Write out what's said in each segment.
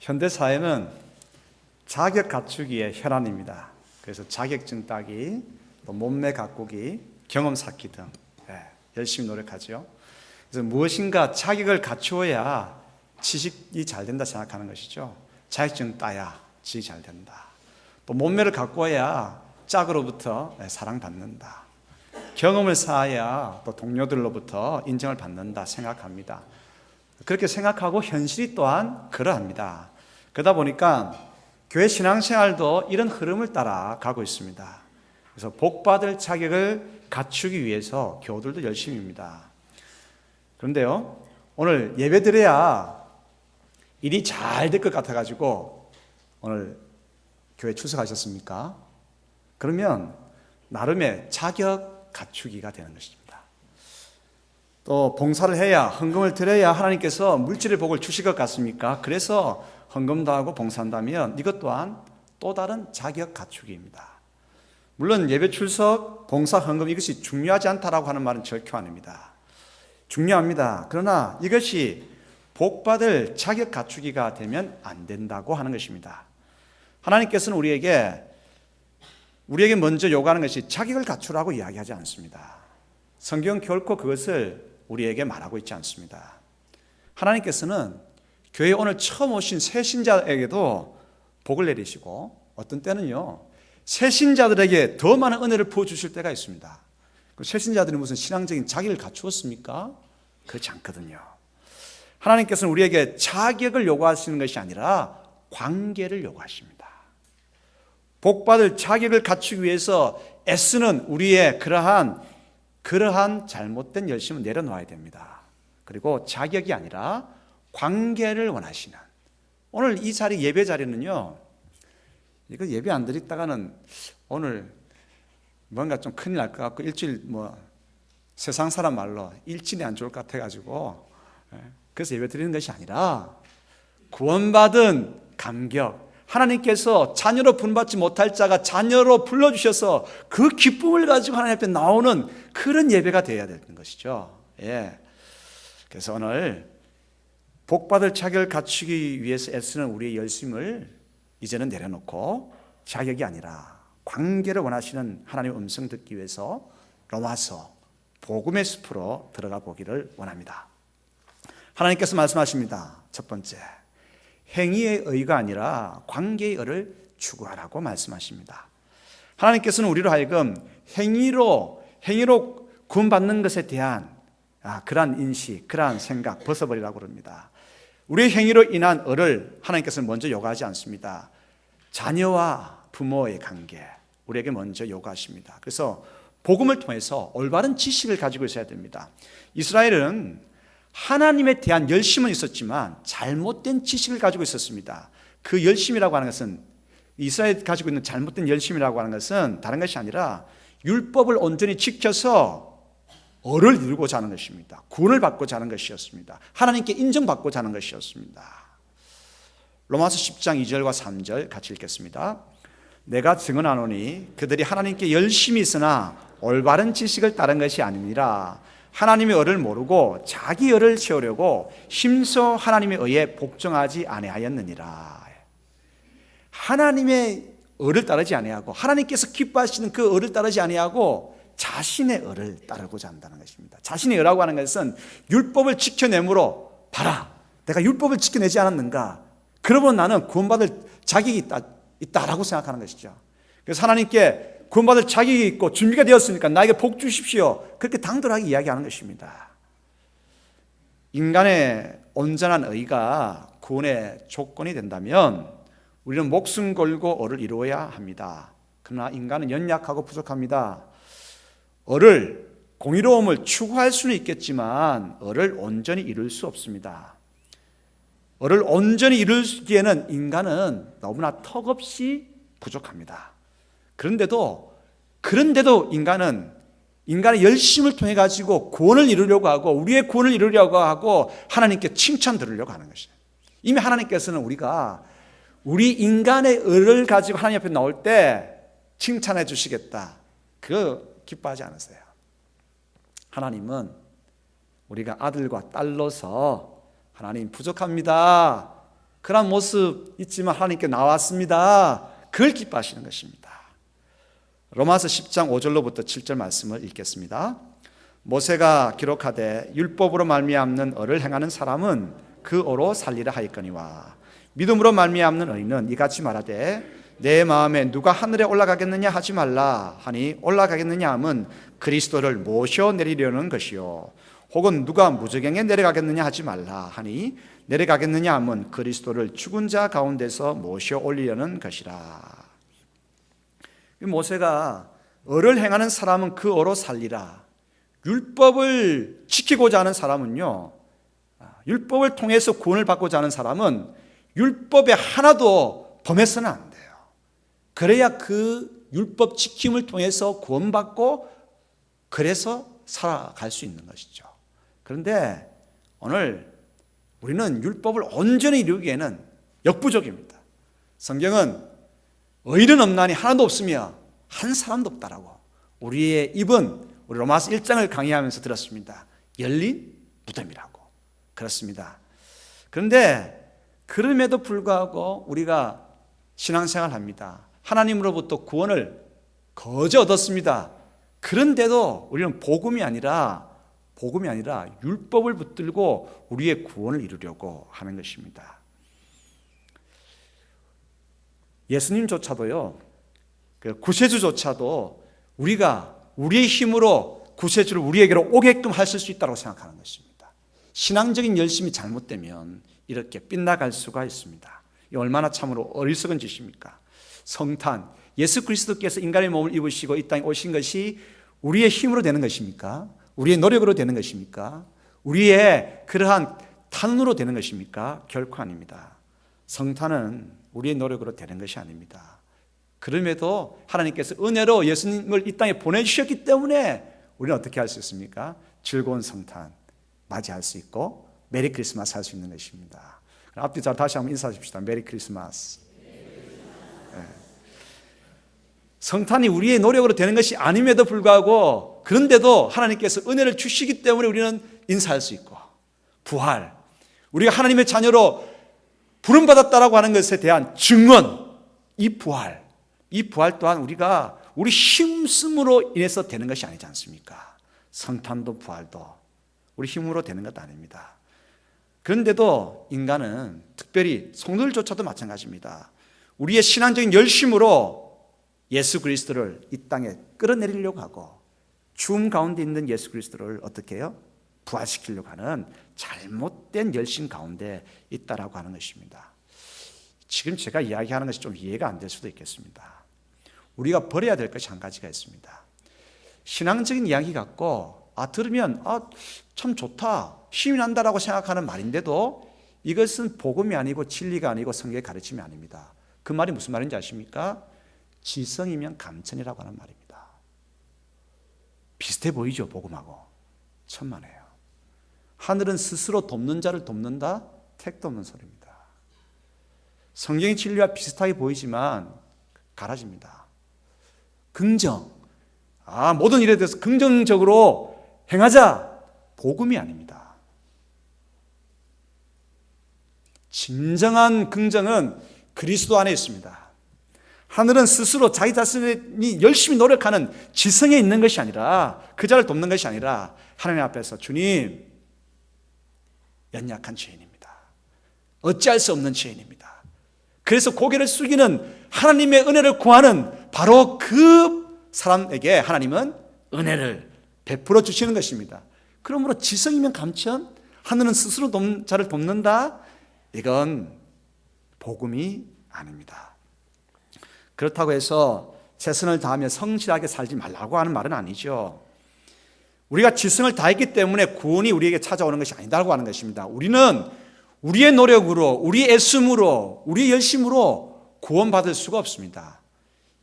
현대 사회는 자격 갖추기의 혈안입니다. 그래서 자격증 따기, 또 몸매 가꾸기, 경험 쌓기 등 열심히 노력하죠. 그래서 무엇인가 자격을 갖추어야 지식이 잘 된다 생각하는 것이죠. 자격증 따야 지식이 잘 된다. 또 몸매를 가꾸어야 짝으로부터 사랑받는다. 경험을 쌓아야 또 동료들로부터 인정을 받는다 생각합니다. 그렇게 생각하고 현실이 또한 그러합니다. 그러다 보니까 교회 신앙생활도 이런 흐름을 따라 가고 있습니다. 그래서 복받을 자격을 갖추기 위해서 교우들도 열심입니다. 그런데요, 오늘 예배 드려야 일이 잘 될 것 같아가지고 오늘 교회 출석하셨습니까? 그러면 나름의 자격 갖추기가 되는 것입니다. 또 봉사를 해야, 헌금을 드려야 하나님께서 물질의 복을 주실 것 같습니까? 그래서 헌금도 하고 봉사한다면 이것 또한 또 다른 자격 갖추기입니다. 물론 예배 출석, 봉사, 헌금 이것이 중요하지 않다라고 하는 말은 절대 아닙니다. 중요합니다. 그러나 이것이 복받을 자격 갖추기가 되면 안 된다고 하는 것입니다. 하나님께서는 우리에게 먼저 요구하는 것이 자격을 갖추라고 이야기하지 않습니다. 성경 결코 그것을 우리에게 말하고 있지 않습니다. 하나님께서는 교회에 오늘 처음 오신 새 신자에게도 복을 내리시고 어떤 때는요, 새 신자들에게 더 많은 은혜를 부어주실 때가 있습니다. 새 신자들이 무슨 신앙적인 자격을 갖추었습니까? 그렇지 않거든요. 하나님께서는 우리에게 자격을 요구하시는 것이 아니라 관계를 요구하십니다. 복받을 자격을 갖추기 위해서 애쓰는 우리의 그러한 잘못된 열심을 내려놓아야 됩니다. 그리고 자격이 아니라 관계를 원하시는, 오늘 이 자리 예배 자리는요, 이거 예배 안 드리다가는 오늘 뭔가 좀 큰일 날 것 같고 일주일 세상 사람 말로 일진이 안 좋을 것 같아가지고 그래서 예배 드리는 것이 아니라 구원받은 감격, 하나님께서 자녀로 부름받지 못할 자가 자녀로 불러주셔서 그 기쁨을 가지고 하나님 앞에 나오는 그런 예배가 되어야 되는 것이죠. 그래서 오늘 복받을 자격을 갖추기 위해서 애쓰는 우리의 열심을 이제는 내려놓고 자격이 아니라 관계를 원하시는 하나님의 음성 듣기 위해서 로마서 복음의 숲으로 들어가 보기를 원합니다. 하나님께서 말씀하십니다. 첫 번째, 행위의 의가 아니라 관계의 의를 추구하라고 말씀하십니다. 하나님께서는 우리로 하여금 행위로 구원받는 것에 대한 그러한 인식, 그러한 생각 벗어버리라고 그럽니다. 우리의 행위로 인한 의를 하나님께서는 먼저 요구하지 않습니다. 자녀와 부모의 관계, 우리에게 먼저 요구하십니다. 그래서 복음을 통해서 올바른 지식을 가지고 있어야 됩니다. 이스라엘은 하나님에 대한 열심은 있었지만 잘못된 지식을 가지고 있었습니다. 그 열심이라고 하는 것은, 이스라엘이 가지고 있는 잘못된 열심이라고 하는 것은 다른 것이 아니라 율법을 온전히 지켜서 을을 이루고자 하는 것입니다. 구원을 받고자 하는 것이었습니다. 하나님께 인정받고자 하는 것이었습니다. 로마서 10장 2절과 3절 같이 읽겠습니다. 내가 증언하노니 그들이 하나님께 열심히 있으나 올바른 지식을 따른 것이 아니니라. 하나님의 의를 모르고 자기 의를 채우려고 힘써 하나님의 의에 복종하지 아니하였느니라. 하나님의 의를 따르지 아니하고, 하나님께서 기뻐하시는 그 의를 따르지 아니하고 자신의 의를 따르고자 한다는 것입니다. 자신의 의라고 하는 것은 율법을 지켜내므로, 봐라, 내가 율법을 지켜내지 않았는가, 그러면 나는 구원받을 자격이 있다라고 생각하는 것이죠. 그래서 하나님께 구원받을 자격이 있고 준비가 되었으니까 나에게 복 주십시오, 그렇게 당돌하게 이야기하는 것입니다. 인간의 온전한 의가 구원의 조건이 된다면 우리는 목숨 걸고 의를 이루어야 합니다. 그러나 인간은 연약하고 부족합니다. 의를, 공의로움을 추구할 수는 있겠지만 의를 온전히 이룰 수 없습니다. 의를 온전히 이루기에는 인간은 너무나 턱없이 부족합니다. 그런데도 인간의 열심을 통해 가지고 구원을 이루려고 하고, 우리의 구원을 이루려고 하고 하나님께 칭찬 들으려고 하는 것이에요. 이미 하나님께서는 우리 인간의 의를 가지고 하나님 앞에 나올 때 칭찬해 주시겠다, 그거 기뻐하지 않으세요. 하나님은 우리가 아들과 딸로서 하나님 부족합니다, 그런 모습 있지만 하나님께 나왔습니다. 그걸 기뻐하시는 것입니다. 로마서 10장 5절로부터 7절 말씀을 읽겠습니다. 모세가 기록하되 율법으로 말미암는 의를 행하는 사람은 그 의로 살리라 하였거니와 믿음으로 말미암는 의는 이같이 말하되 내 마음에 누가 하늘에 올라가겠느냐 하지 말라 하니 올라가겠느냐 함은 그리스도를 모셔 내리려는 것이요 혹은 누가 무저갱에 내려가겠느냐 하지 말라 하니 내려가겠느냐 함은 그리스도를 죽은 자 가운데서 모셔 올리려는 것이라. 모세가 의를 행하는 사람은 그 의로 살리라. 율법을 지키고자 하는 사람은요, 율법을 통해서 구원을 받고자 하는 사람은 율법에 하나도 범해서는 안 돼요. 그래야 그 율법 지킴을 통해서 구원받고 그래서 살아갈 수 있는 것이죠. 그런데 오늘 우리는 율법을 온전히 이루기에는 역부족입니다. 성경은 의인은 없나니 하나도 없으며 한 사람도 없다라고 우리의 입은 우리 로마서 1장을 강의하면서 들었습니다. 열린 무덤이라고. 그렇습니다. 그런데 그럼에도 불구하고 우리가 신앙생활을 합니다. 하나님으로부터 구원을 거저 얻었습니다. 그런데도 우리는 복음이 아니라 율법을 붙들고 우리의 구원을 이루려고 하는 것입니다. 예수님조차도요, 그 구세주조차도 우리가 우리의 힘으로 구세주를 우리에게로 오게끔 하실 수 있다고 생각하는 것입니다. 신앙적인 열심이 잘못되면 이렇게 빗나갈 수가 있습니다. 이 얼마나 참으로 어리석은 짓입니까? 성탄, 예수 그리스도께서 인간의 몸을 입으시고 이 땅에 오신 것이 우리의 힘으로 되는 것입니까? 우리의 노력으로 되는 것입니까? 우리의 그러한 탄원으로 되는 것입니까? 결코 아닙니다. 성탄은 우리의 노력으로 되는 것이 아닙니다. 그럼에도 하나님께서 은혜로 예수님을 이 땅에 보내주셨기 때문에 우리는 어떻게 할 수 있습니까? 즐거운 성탄 맞이할 수 있고 메리 크리스마스 할 수 있는 것입니다. 앞뒤 잘 다시 한번 인사하십시다. 메리 크리스마스. 네. 성탄이 우리의 노력으로 되는 것이 아님에도 불구하고 그런데도 하나님께서 은혜를 주시기 때문에 우리는 인사할 수 있고 부활, 우리가 하나님의 자녀로 부름받았다라고 하는 것에 대한 증언, 이 부활 또한 우리가 우리 힘쓰므로 인해서 되는 것이 아니지 않습니까? 성탄도 부활도 우리 힘으로 되는 것 아닙니다. 그런데도 인간은 특별히 성도들조차도 마찬가지입니다. 우리의 신앙적인 열심으로 예수 그리스도를 이 땅에 끌어내리려고 하고 죽음 가운데 있는 예수 그리스도를 어떻게 해요? 부활시키려고 하는 잘못된 열심 가운데 있다라고 하는 것입니다. 지금 제가 이야기하는 것이 좀 이해가 안 될 수도 있겠습니다. 우리가 버려야 될 것이 한 가지가 있습니다. 신앙적인 이야기 같고 들으면 참 좋다, 힘이 난다라고 생각하는 말인데도 이것은 복음이 아니고 진리가 아니고 성경의 가르침이 아닙니다. 그 말이 무슨 말인지 아십니까? 지성이면 감천이라고 하는 말입니다. 비슷해 보이죠, 복음하고. 천만에요. 하늘은 스스로 돕는 자를 돕는다? 택도 없는 소리입니다. 성경의 진리와 비슷하게 보이지만 갈라집니다. 긍정, 모든 일에 대해서 긍정적으로 행하자, 복음이 아닙니다. 진정한 긍정은 그리스도 안에 있습니다. 하늘은 스스로 자기 자신이 열심히 노력하는 지성에 있는 것이 아니라 그 자를 돕는 것이 아니라 하나님 앞에서 주님, 연약한 죄인입니다. 어찌할 수 없는 죄인입니다. 그래서 고개를 숙이는 하나님의 은혜를 구하는 바로 그 사람에게 하나님은 은혜를 베풀어 주시는 것입니다. 그러므로 지성이면 감천, 하늘은 스스로 자를 돕는다, 이건 복음이 아닙니다. 그렇다고 해서 최선을 다하며 성실하게 살지 말라고 하는 말은 아니죠. 우리가 지성을 다했기 때문에 구원이 우리에게 찾아오는 것이 아니다라고 하는 것입니다. 우리는 우리의 노력으로, 우리의 애씀으로, 우리의 열심으로 구원받을 수가 없습니다.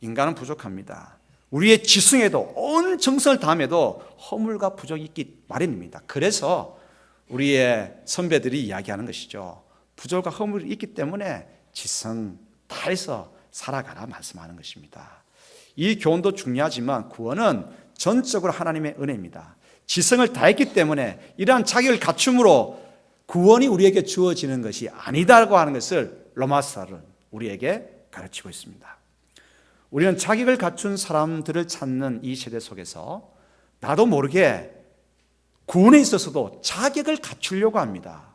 인간은 부족합니다. 우리의 지성에도 온 정성을 다함에도 허물과 부족이 있기 마련입니다. 그래서 우리의 선배들이 이야기하는 것이죠. 부족과 허물이 있기 때문에 지성 다해서 살아가라 말씀하는 것입니다. 이 교훈도 중요하지만 구원은 전적으로 하나님의 은혜입니다. 지성을 다했기 때문에 이러한 자격을 갖춤으로 구원이 우리에게 주어지는 것이 아니다라고 하는 것을 로마서는 우리에게 가르치고 있습니다. 우리는 자격을 갖춘 사람들을 찾는 이 세대 속에서 나도 모르게 구원에 있어서도 자격을 갖추려고 합니다.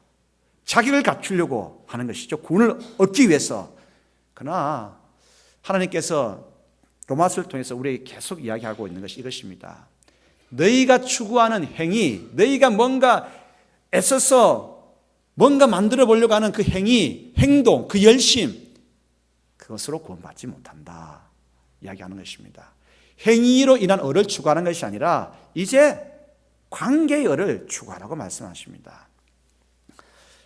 자격을 갖추려고 하는 것이죠. 구원을 얻기 위해서. 그러나 하나님께서 로마서를 통해서 우리에게 계속 이야기하고 있는 것이 이것입니다. 너희가 추구하는 행위, 너희가 뭔가 애써서 뭔가 만들어 보려고 하는 그 행위, 행동, 그 열심, 그것으로 구원받지 못한다 이야기하는 것입니다. 행위로 인한 의를 추구하는 것이 아니라 이제 관계의 의를 추구하라고 말씀하십니다.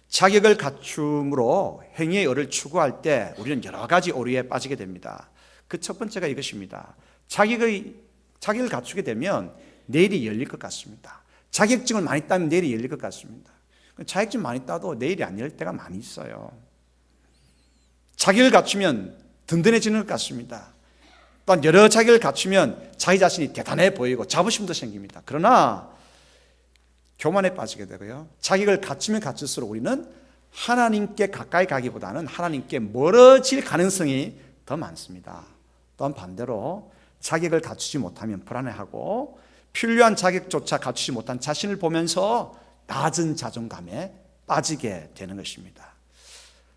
자격을 갖춤으로 행위의 의를 추구할 때 우리는 여러 가지 오류에 빠지게 됩니다. 그 첫 번째가 이것입니다. 자격을 갖추게 되면 내일이 열릴 것 같습니다. 자격증을 많이 따면 내일이 열릴 것 같습니다. 자격증 많이 따도 내일이 안 열릴 때가 많이 있어요. 자격을 갖추면 든든해지는 것 같습니다. 또한 여러 자격을 갖추면 자기 자신이 대단해 보이고 자부심도 생깁니다. 그러나 교만에 빠지게 되고요. 자격을 갖추면 갖출수록 우리는 하나님께 가까이 가기보다는 하나님께 멀어질 가능성이 더 많습니다. 또한 반대로 자격을 갖추지 못하면 불안해하고 필요한 자격조차 갖추지 못한 자신을 보면서 낮은 자존감에 빠지게 되는 것입니다.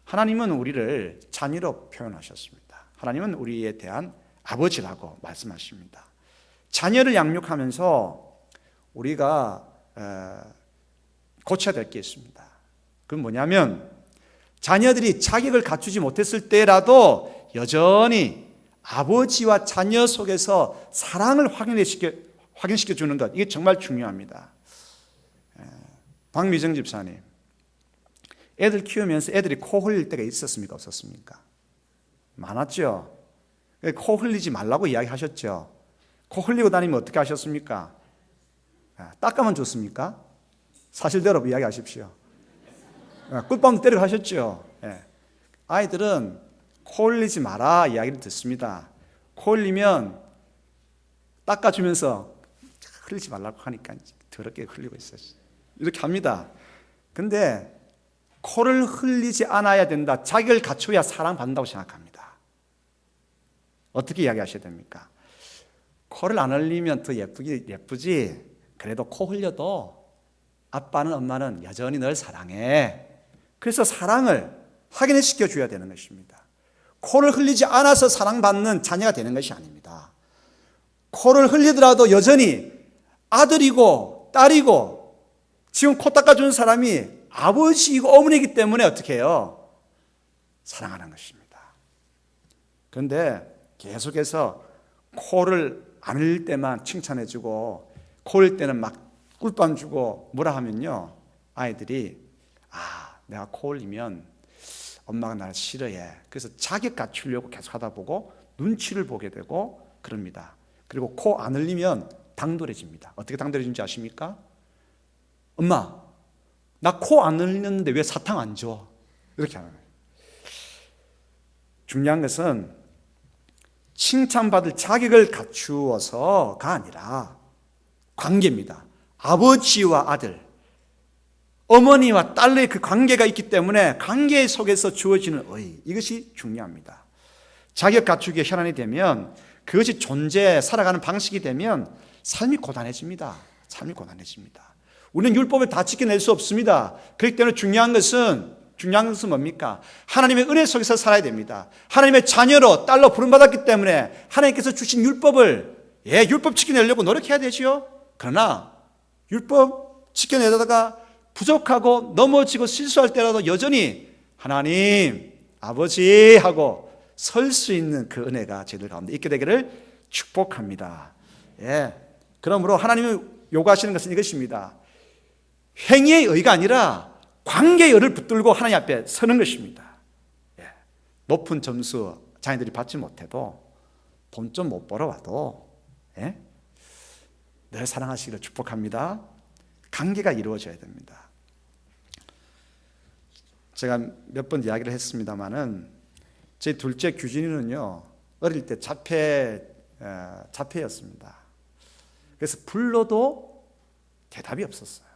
하나님은 우리를 자녀로 표현하셨습니다. 하나님은 우리에 대한 아버지라고 말씀하십니다. 자녀를 양육하면서 우리가 고쳐야 될 게 있습니다. 그건 뭐냐면 자녀들이 자격을 갖추지 못했을 때라도 여전히 아버지와 자녀 속에서 사랑을 확인시켜 주는 것, 이게 정말 중요합니다. 박미정 집사님, 애들 키우면서 애들이 코 흘릴 때가 있었습니까? 없었습니까? 많았죠. 코 흘리지 말라고 이야기하셨죠. 코 흘리고 다니면 어떻게 하셨습니까? 닦아만 줬습니까? 사실대로 이야기하십시오. 꿀밤 때리고 하셨죠. 아이들은 코 흘리지 마라 이야기를 듣습니다. 코 흘리면 닦아주면서 흘리지 말라고 하니까 더럽게 흘리고 있어요. 이렇게 합니다. 근데 코를 흘리지 않아야 된다. 자격을 갖춰야 사랑받는다고 생각합니다. 어떻게 이야기하셔야 됩니까? 코를 안 흘리면 더 예쁘지. 그래도 코 흘려도 아빠는 엄마는 여전히 널 사랑해. 그래서 사랑을 확인시켜 줘야 되는 것입니다. 코를 흘리지 않아서 사랑받는 자녀가 되는 것이 아닙니다. 코를 흘리더라도 여전히 아들이고 딸이고 지금 코 닦아주는 사람이 아버지이고 어머니이기 때문에 어떻게 해요? 사랑하는 것입니다. 그런데 계속해서 코를 안 흘릴 때만 칭찬해주고 코 흘릴 때는 막 꿀밤 주고 뭐라 하면요, 아이들이 내가 코 흘리면 엄마가 나를 싫어해. 그래서 자격 갖추려고 계속 하다 보고 눈치를 보게 되고 그럽니다. 그리고 코 안 흘리면 당돌해집니다. 어떻게 당돌해지는지 아십니까? 엄마, 나 코 안 흘리는데 왜 사탕 안 줘? 이렇게 하는 거예요. 중요한 것은 칭찬받을 자격을 갖추어서가 아니라 관계입니다. 아버지와 아들, 어머니와 딸의 그 관계가 있기 때문에 관계 속에서 주어지는 의, 이것이 중요합니다. 자격 갖추기에 혈안이 되면 그것이 살아가는 방식이 되면 삶이 고단해집니다. 삶이 고단해집니다. 우리는 율법을 다 지켜낼 수 없습니다. 그렇기 때문에 중요한 것은 뭡니까? 하나님의 은혜 속에서 살아야 됩니다. 하나님의 자녀로 딸로 부름받았기 때문에 하나님께서 주신 율법 지켜내려고 노력해야 되죠. 그러나 율법 지켜내다가 부족하고 넘어지고 실수할 때라도 여전히 하나님, 아버지 하고 설 수 있는 그 은혜가 저희들 가운데 있게 되기를 축복합니다. 그러므로 하나님이 요구하시는 것은 이것입니다. 행위의 의가 아니라 관계의 의를 붙들고 하나님 앞에 서는 것입니다. 높은 점수 자녀들이 받지 못해도 돈 좀 못 벌어와도 늘 사랑하시기를 축복합니다. 관계가 이루어져야 됩니다. 제가 몇 번 이야기를 했습니다마는 제 둘째 규진이는요, 어릴 때 자폐였습니다. 그래서 불러도 대답이 없었어요.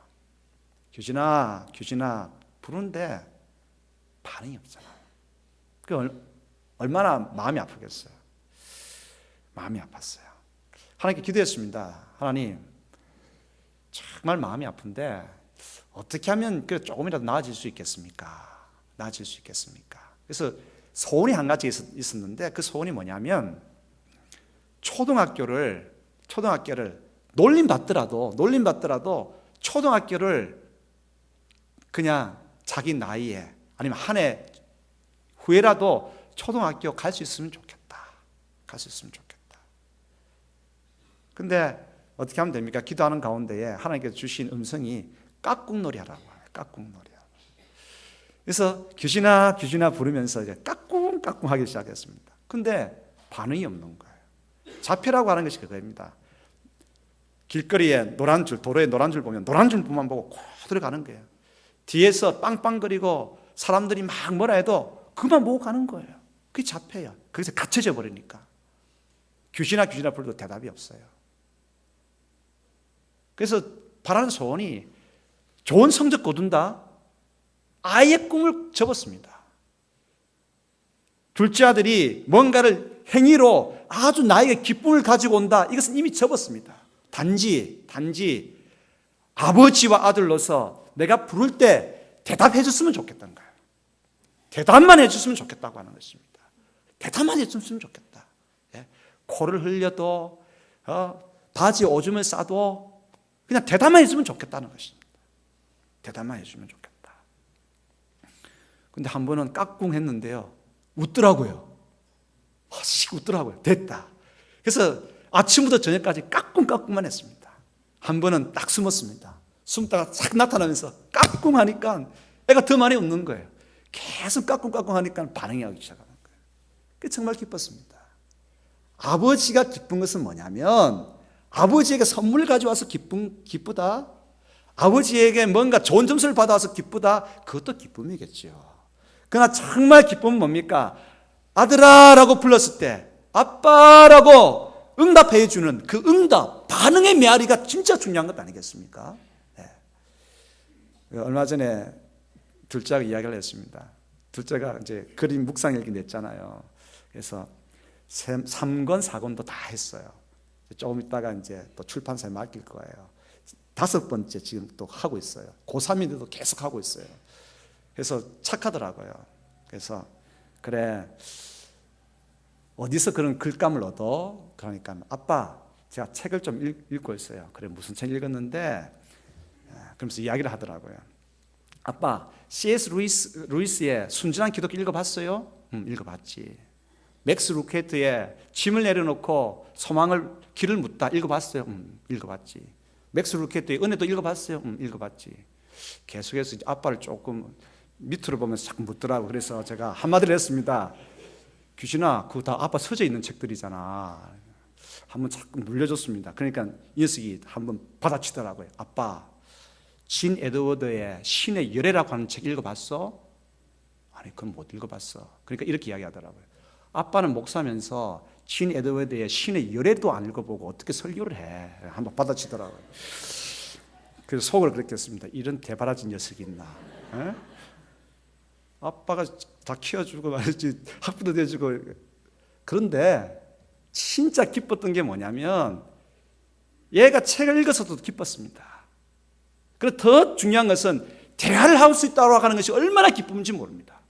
규진아 부르는데 반응이 없잖아요. 얼마나 마음이 아프겠어요. 마음이 아팠어요. 하나님께 기도했습니다. 하나님, 정말 마음이 아픈데 어떻게 하면 조금이라도 나아질 수 있겠습니까? 나아질 수 있겠습니까? 그래서 소원이 한 가지 있었는데 그 소원이 뭐냐면 초등학교를 놀림받더라도 초등학교를 그냥 자기 나이에 아니면 한 해 후에라도 초등학교 갈 수 있으면 좋겠다. 갈 수 있으면 좋겠다. 근데 어떻게 하면 됩니까? 기도하는 가운데에 하나님께서 주신 음성이 깍꿍놀이 하라고 해요. 깍꿍놀이. 그래서 귀신아 부르면서 이제 깍꿍 하기 시작했습니다. 근데 반응이 없는 거예요. 자폐라고 하는 것이 그거입니다. 길거리에 노란 줄, 도로에 노란 줄 보면 노란 줄만 보고 코 들어가는 거예요. 뒤에서 빵빵거리고 사람들이 막 뭐라 해도 그만 보고 가는 거예요. 그게 자폐야. 거기서 갇혀져 버리니까. 귀신아 불러도 대답이 없어요. 그래서 바라는 소원이 좋은 성적 거둔다. 아이의 꿈을 접었습니다. 둘째 아들이 뭔가를 행위로 아주 나에게 기쁨을 가지고 온다. 이것은 이미 접었습니다. 단지 아버지와 아들로서 내가 부를 때 대답해 줬으면 좋겠다는 거예요. 대답만 해 줬으면 좋겠다고 하는 것입니다. 대답만 해 줬으면 좋겠다. 코를 흘려도 바지 오줌을 싸도 그냥 대답만 해주면 좋겠다는 것입니다. 대답만 해주면 좋겠다. 근데 한 번은 깍꿍 했는데요. 웃더라고요. 웃더라고요. 됐다. 그래서 아침부터 저녁까지 깍꿍만 했습니다. 한 번은 딱 숨었습니다. 숨다가 싹 나타나면서 깍꿍 하니까 애가 더 많이 웃는 거예요. 계속 깍꿍 하니까 반응이 하기 시작하는 거예요. 그게 정말 기뻤습니다. 아버지가 기쁜 것은 뭐냐면 아버지에게 선물을 가져와서 기쁘다. 아버지에게 뭔가 좋은 점수를 받아와서 기쁘다. 그것도 기쁨이겠죠. 그러나 정말 기쁨은 뭡니까? 아들아 라고 불렀을 때 아빠라고 응답해 주는 그 응답, 반응의 메아리가 진짜 중요한 것 아니겠습니까? 네. 얼마 전에 둘째가 이야기를 했습니다. 둘째가 이제 그림 묵상일기 냈잖아요. 그래서 3권, 4권도 다 했어요. 조금 있다가 이제 또 출판사에 맡길 거예요. 5번째 지금 또 하고 있어요. 고3인데도 계속 하고 있어요. 그래서 착하더라고요. 그래서 그래 어디서 그런 글감을 얻어? 그러니까 아빠 제가 책을 좀 읽고 있어요. 그래 무슨 책 읽었는데 그러면서 이야기를 하더라고요. 아빠 C.S. 루이스의 순진한 기독교 읽어봤어요? 읽어봤지. 맥스 루케트의 짐을 내려놓고 소망을 길을 묻다 읽어봤어요? 읽어봤지. 맥스 루케트의 은혜도 읽어봤어요? 읽어봤지. 계속해서 이제 아빠를 조금 밑으로 보면서 자꾸 묻더라고. 그래서 제가 한마디를 했습니다. 귀신아, 그거 다 아빠 서재 있는 책들이잖아. 한번 자꾸 물려줬습니다. 그러니까 이 녀석이 한번 받아치더라고요. 아빠, 진 에드워드의 신의 열애라고 하는 책 읽어봤어? 아니, 그건 못 읽어봤어. 그러니까 이렇게 이야기하더라고요. 아빠는 목사면서 진 에드워드의 신의 열애도 안 읽어보고 어떻게 설교를 해? 한번 받아치더라고요. 그래서 속을 그렇게 했습니다. 이런 대바라진 녀석이 있나? 에? 아빠가 다 키워주고 말이지 학비도 대주고. 그런데 진짜 기뻤던 게 뭐냐면 얘가 책을 읽어서도 기뻤습니다. 그리고 더 중요한 것은 대화를 할 수 있다고 하는 것이 얼마나 기쁜지 모릅니다.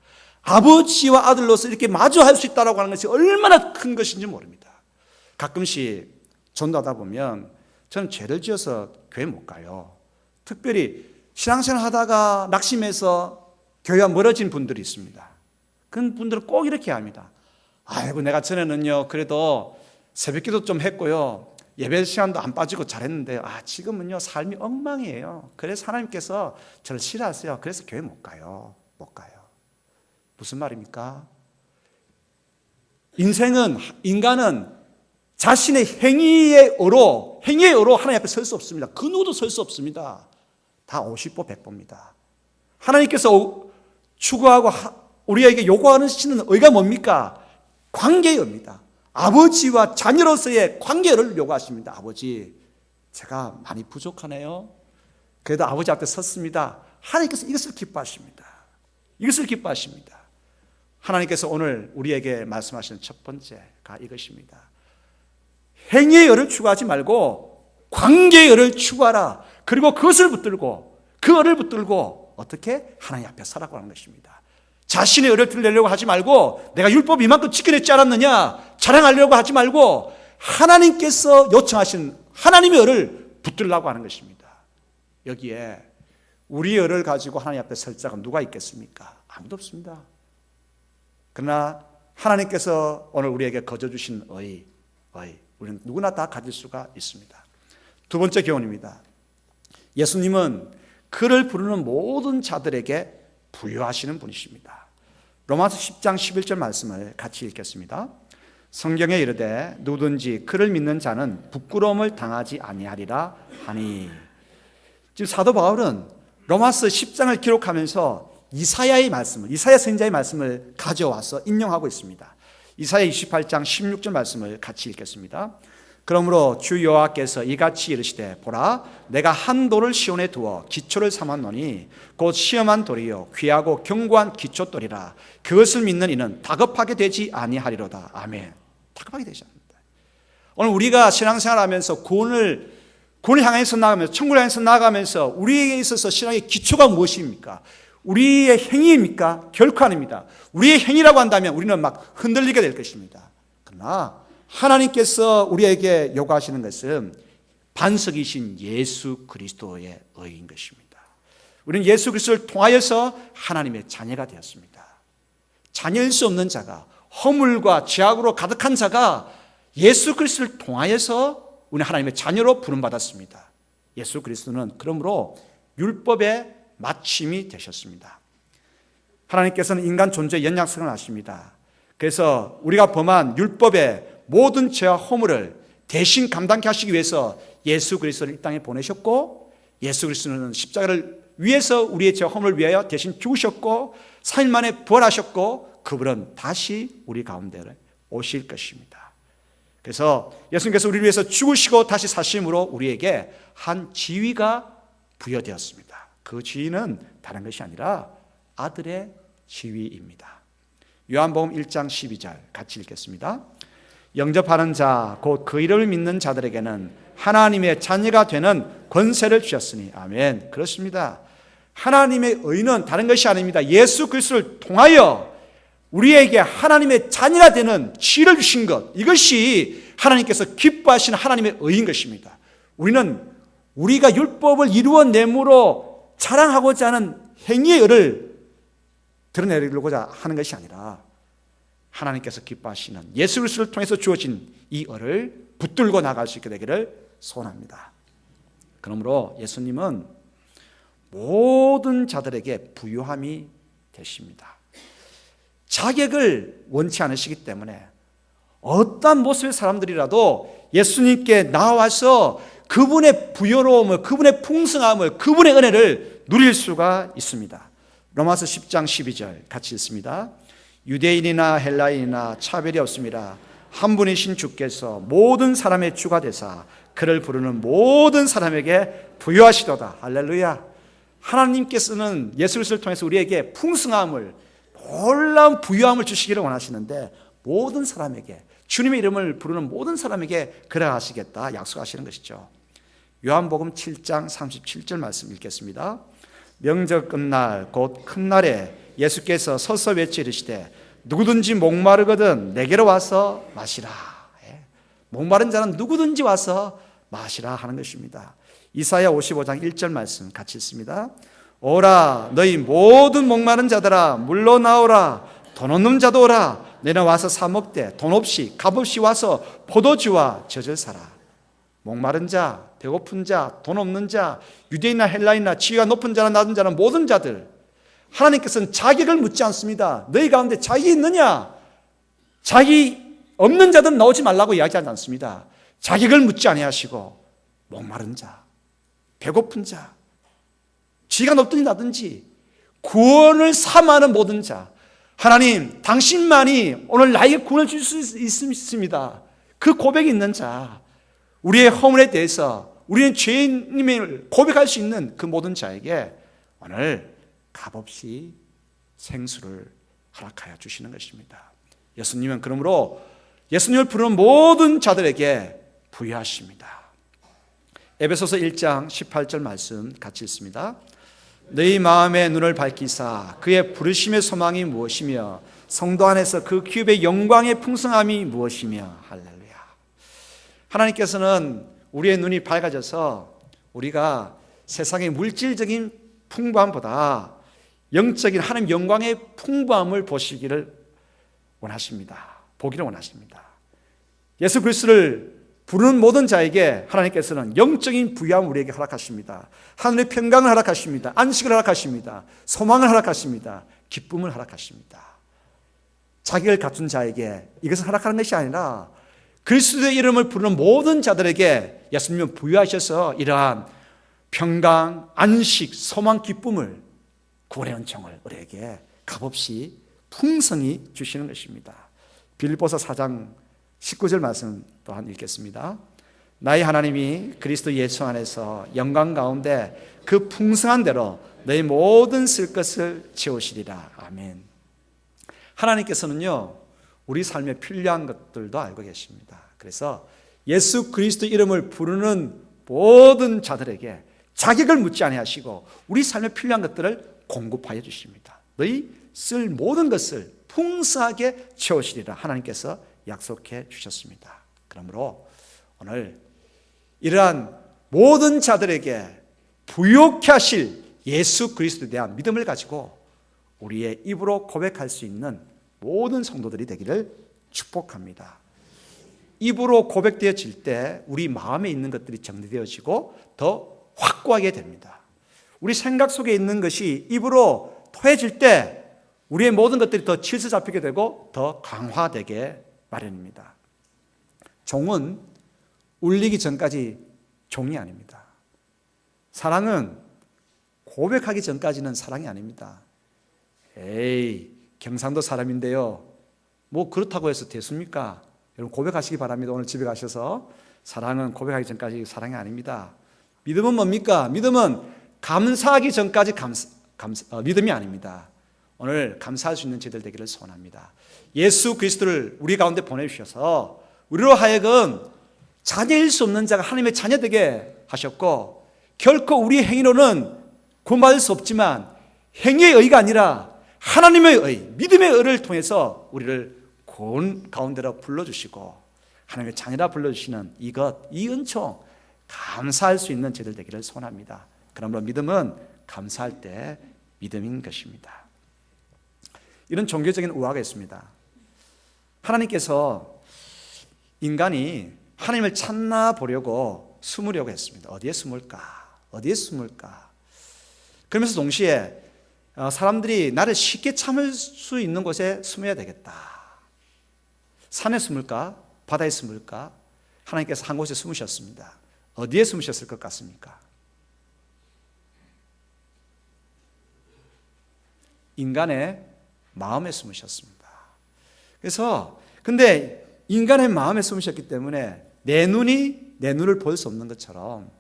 아버지와 아들로서 이렇게 마주할 수 있다고 하는 것이 얼마나 큰 것인지 모릅니다. 가끔씩 전도하다 보면 저는 죄를 지어서 교회 못 가요. 특별히 신앙생활 하다가 낙심해서 교회와 멀어진 분들이 있습니다. 그런 분들은 꼭 이렇게 합니다. 아이고 내가 전에는요 그래도 새벽기도 좀 했고요 예배 시간도 안 빠지고 잘했는데 지금은요 삶이 엉망이에요. 그래서 하나님께서 저를 싫어하세요. 그래서 교회 못 가요. 무슨 말입니까? 인간은 자신의 행위의 어로 하나님 앞에 설 수 없습니다. 그 누구도 설 수 없습니다. 다 50보 100보입니다. 하나님께서 추구하고 우리에게 요구하는 의가 뭡니까? 관계의 의입니다. 아버지와 자녀로서의 관계를 요구하십니다. 아버지, 제가 많이 부족하네요. 그래도 아버지 앞에 섰습니다. 하나님께서 이것을 기뻐하십니다. 하나님께서 오늘 우리에게 말씀하시는 첫 번째가 이것입니다. 행위의 열을 추구하지 말고 관계의 열을 추구하라. 그리고 그것을 붙들고 그 열을 붙들고 어떻게? 하나님 앞에 살아가는 것입니다. 자신의 열을 드러내려고 하지 말고 내가 율법 이만큼 지켜냈지 않았느냐 자랑하려고 하지 말고 하나님께서 요청하신 하나님의 열을 붙들려고 하는 것입니다. 여기에 우리의 열을 가지고 하나님 앞에 설 자가 누가 있겠습니까? 아무도 없습니다. 그러나 하나님께서 오늘 우리에게 거저 주신 의, 우리는 누구나 다 가질 수가 있습니다. 두 번째 교훈입니다. 예수님은 그를 부르는 모든 자들에게 부여하시는 분이십니다. 로마서 10장 11절 말씀을 같이 읽겠습니다. 성경에 이르되 누구든지 그를 믿는 자는 부끄러움을 당하지 아니하리라 하니. 지금 사도 바울은 로마서 10장을 기록하면서 이사야의 말씀을, 이사야 선지자의 말씀을 가져와서 인용하고 있습니다. 이사야 28장 16절 말씀을 같이 읽겠습니다. 그러므로 주 여호와께서 이같이 이르시되 보라 내가 한 돌을 시온에 두어 기초를 삼았노니 곧 시험한 돌이요 귀하고 견고한 기초돌이라. 그것을 믿는 이는 다급하게 되지 아니하리로다. 아멘. 다급하게 되지 않는다. 오늘 우리가 신앙생활하면서 구원을 향해서 나아가면서 천국을 향해서 나아가면서 우리에게 있어서 신앙의 기초가 무엇입니까? 우리의 행위입니까? 결코 아닙니다. 우리의 행위라고 한다면 우리는 막 흔들리게 될 것입니다. 그러나 하나님께서 우리에게 요구하시는 것은 반석이신 예수 그리스도의 의인 것입니다. 우리는 예수 그리스도를 통하여서 하나님의 자녀가 되었습니다. 자녀일 수 없는 자가, 허물과 죄악으로 가득한 자가 예수 그리스도를 통하여서 우리는 하나님의 자녀로 부름받았습니다. 예수 그리스도는 그러므로 율법의 마침이 되셨습니다. 하나님께서는 인간 존재의 연약성을 아십니다. 그래서 우리가 범한 율법의 모든 죄와 허물을 대신 감당케 하시기 위해서 예수 그리스도를 이 땅에 보내셨고, 예수 그리스도는 십자가를 위해서 우리의 죄와 허물을 위하여 대신 죽으셨고 3일 만에 부활하셨고 그분은 다시 우리 가운데 오실 것입니다. 그래서 예수님께서 우리를 위해서 죽으시고 다시 사심으로 우리에게 한 지위가 부여되었습니다. 그 지위는 다른 것이 아니라 아들의 지위입니다. 요한복음 1장 12절 같이 읽겠습니다. 영접하는 자 곧 그 이름을 믿는 자들에게는 하나님의 자녀가 되는 권세를 주셨으니. 아멘. 그렇습니다. 하나님의 의는 다른 것이 아닙니다. 예수 그리스도를 통하여 우리에게 하나님의 자녀가 되는 지위를 주신 것, 이것이 하나님께서 기뻐하시는 하나님의 의인 것입니다. 우리는 우리가 율법을 이루어내므로 자랑하고자 하는 행위의 의를 드러내려고자 하는 것이 아니라 하나님께서 기뻐하시는 예수 그리스도를 통해서 주어진 이 의를 붙들고 나갈 수 있게 되기를 소원합니다. 그러므로 예수님은 모든 자들에게 부유함이 되십니다. 자격을 원치 않으시기 때문에 어떠한 모습의 사람들이라도 예수님께 나와서 그분의 부여로움을, 그분의 풍성함을, 그분의 은혜를 누릴 수가 있습니다. 로마서 10장 12절 같이 읽습니다. 유대인이나 헬라인이나 차별이 없습니다. 한 분이신 주께서 모든 사람의 주가 되사 그를 부르는 모든 사람에게 부여하시도다. 할렐루야. 하나님께서는 예수 그리스도를 통해서 우리에게 풍성함을, 놀라운 부유함을 주시기를 원하시는데 모든 사람에게, 주님의 이름을 부르는 모든 사람에게 그래 하시겠다 약속하시는 것이죠. 요한복음 7장 37절 말씀 읽겠습니다. 명절 끝날 곧 큰 날에 예수께서 서서 외치 이르시되 누구든지 목마르거든 내게로 와서 마시라. 목마른 자는 누구든지 와서 마시라 하는 것입니다. 이사야 55장 1절 말씀 같이 읽습니다. 오라 너희 모든 목마른 자들아 물러 나오라. 돈 없는 자도 오라. 내려 와서 사 먹되 돈 없이 값 없이 와서 포도주와 젖을 사라. 목마른 자, 배고픈 자, 돈 없는 자, 유대인이나 헬라인이나 지위가 높은 자나 낮은 자나 모든 자들, 하나님께서는 자격을 묻지 않습니다. 너희 가운데 자격이 있느냐? 자격이 없는 자들은 나오지 말라고 이야기하지 않습니다. 자격을 묻지 아니하시고 목마른 자, 배고픈 자, 지위가 높든지 낮든지 구원을 삼아하는 모든 자, 하나님 당신만이 오늘 나에게 구원을 줄 수 있습니다. 그 고백이 있는 자, 우리의 허물에 대해서 우리는 죄인임을 고백할 수 있는 그 모든 자에게 오늘 값없이 생수를 허락하여 주시는 것입니다. 예수님은 그러므로 예수님을 부르는 모든 자들에게 부여하십니다. 에베소서 1장 18절 말씀 같이 읽습니다. 너희 마음의 눈을 밝히사 그의 부르심의 소망이 무엇이며 성도 안에서 그 기업의 영광의 풍성함이 무엇이며. 할렐루야. 하나님께서는 우리의 눈이 밝아져서 우리가 세상의 물질적인 풍부함보다 영적인 하나님 영광의 풍부함을 보시기를 원하십니다. 보기를 원하십니다. 예수 그리스도를 부르는 모든 자에게 하나님께서는 영적인 부유함을 우리에게 허락하십니다. 하늘의 평강을 허락하십니다. 안식을 허락하십니다. 소망을 허락하십니다. 기쁨을 허락하십니다. 자기를 갖춘 자에게 이것을 허락하는 것이 아니라 그리스도의 이름을 부르는 모든 자들에게 예수님은 부여하셔서 이러한 평강, 안식, 소망, 기쁨을 구원의 은총을 우리에게 값없이 풍성히 주시는 것입니다. 빌립보서 4장 19절 말씀 또한 읽겠습니다. 나의 하나님이 그리스도 예수 안에서 영광 가운데 그 풍성한 대로 너희 모든 쓸 것을 채우시리라. 아멘. 하나님께서는요 우리 삶에 필요한 것들도 알고 계십니다. 그래서 예수 그리스도 이름을 부르는 모든 자들에게 자격을 묻지 아니하시고 우리 삶에 필요한 것들을 공급하여 주십니다. 너희 쓸 모든 것을 풍성하게 채우시리라 하나님께서 약속해 주셨습니다. 그러므로 오늘 이러한 모든 자들에게 부요케 하실 예수 그리스도에 대한 믿음을 가지고 우리의 입으로 고백할 수 있는 모든 성도들이 되기를 축복합니다. 입으로 고백되어질 때 우리 마음에 있는 것들이 정리되어지고 더 확고하게 됩니다. 우리 생각 속에 있는 것이 입으로 토해질 때 우리의 모든 것들이 더 질서 잡히게 되고 더 강화되게 마련입니다. 종은 울리기 전까지 종이 아닙니다. 사랑은 고백하기 전까지는 사랑이 아닙니다. 에이, 경상도 사람인데요. 뭐 그렇다고 해서 됐습니까? 여러분 고백하시기 바랍니다. 오늘 집에 가셔서 사랑은 고백하기 전까지 사랑이 아닙니다. 믿음은 뭡니까? 믿음은 감사하기 전까지 믿음이 아닙니다. 오늘 감사할 수 있는 저희들 되기를 소원합니다. 예수 그리스도를 우리 가운데 보내주셔서 우리로 하여금 자녀일 수 없는 자가 하나님의 자녀 되게 하셨고 결코 우리 행위로는 구원받을 수 없지만 행위의 의가 아니라 하나님의 의, 믿음의 의를 통해서 우리를 구원 가운데로 불러주시고 하나님의 자녀라 불러주시는 이 은총 감사할 수 있는 저희들 되기를 소원합니다. 그러므로 믿음은 감사할 때 믿음인 것입니다. 이런 종교적인 우화가 있습니다. 하나님께서 인간이 하나님을 찾나 보려고 숨으려고 했습니다. 어디에 숨을까? 어디에 숨을까? 그러면서 동시에 사람들이 나를 쉽게 참을 수 있는 곳에 숨어야 되겠다. 산에 숨을까? 바다에 숨을까? 하나님께서 한 곳에 숨으셨습니다. 어디에 숨으셨을 것 같습니까? 인간의 마음에 숨으셨습니다. 그래서 근데 인간의 마음에 숨으셨기 때문에 내 눈을 볼 수 없는 것처럼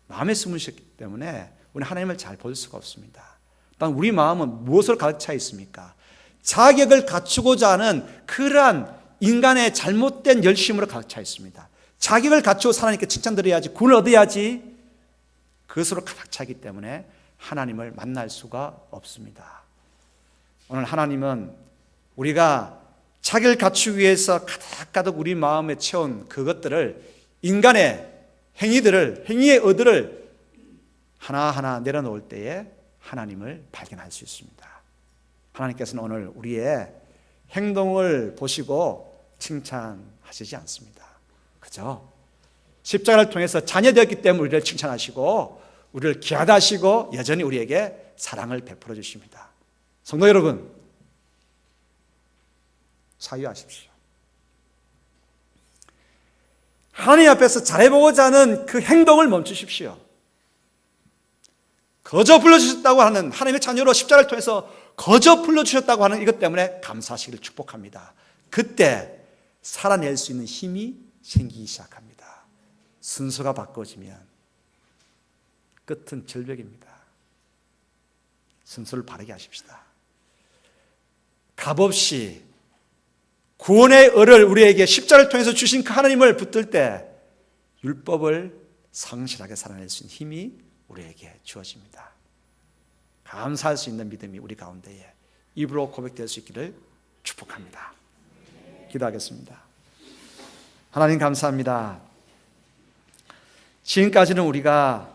마음에 숨으셨기 때문에 우리 하나님을 잘 볼 수가 없습니다. 단 우리 마음은 무엇을 가득 차 있습니까? 자격을 갖추고자 하는 그러한 인간의 잘못된 열심으로 가득 차 있습니다. 자격을 갖추고 하나님께 칭찬드려야지, 구원을 얻어야지, 그것으로 가득 차기 때문에 하나님을 만날 수가 없습니다. 오늘 하나님은 우리가 자기를 갖추기 위해서 가득가득 우리 마음에 채운 그것들을 인간의 행위의 의들을 하나하나 내려놓을 때에 하나님을 발견할 수 있습니다. 하나님께서는 오늘 우리의 행동을 보시고 칭찬하시지 않습니다. 그죠? 십자가를 통해서 자녀되었기 때문에 우리를 칭찬하시고 우리를 귀하다 하시고 여전히 우리에게 사랑을 베풀어 주십니다. 성도 여러분, 사유하십시오. 하나님 앞에서 잘해보고자 하는 그 행동을 멈추십시오. 거저 불러주셨다고 하는 하나님의 자녀로 십자가를 통해서 거저 불러주셨다고 하는 이것 때문에 감사하시기를 축복합니다. 그때 살아낼 수 있는 힘이 생기기 시작합니다. 순서가 바꿔지면 끝은 절벽입니다. 순서를 바르게 하십시다. 값없이 구원의 을을 우리에게 십자를 통해서 주신 그 하나님을 붙들 때 율법을 성실하게 살아낼 수 있는 힘이 우리에게 주어집니다. 감사할 수 있는 믿음이 우리 가운데에 입으로 고백될 수 있기를 축복합니다. 기도하겠습니다. 하나님 감사합니다. 지금까지는 우리가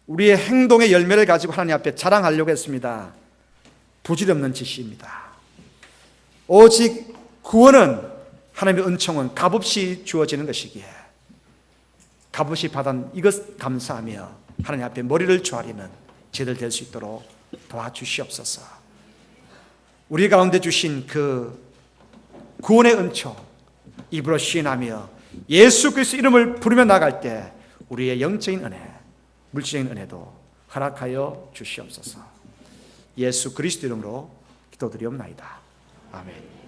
우리의 행동의 열매를 가지고 하나님 앞에 자랑하려고 했습니다. 부질없는 짓입니다. 오직 구원은, 하나님의 은총은 값없이 주어지는 것이기에 값없이 받은 이것 감사하며 하나님 앞에 머리를 조아리는 제들 될 수 있도록 도와주시옵소서. 우리 가운데 주신 그 구원의 은총 입으로 시인하며 예수 그리스도 이름을 부르며 나갈 때 우리의 영적인 은혜, 물질적인 은혜도 허락하여 주시옵소서. 예수 그리스도 이름으로 기도드리옵나이다. 아멘.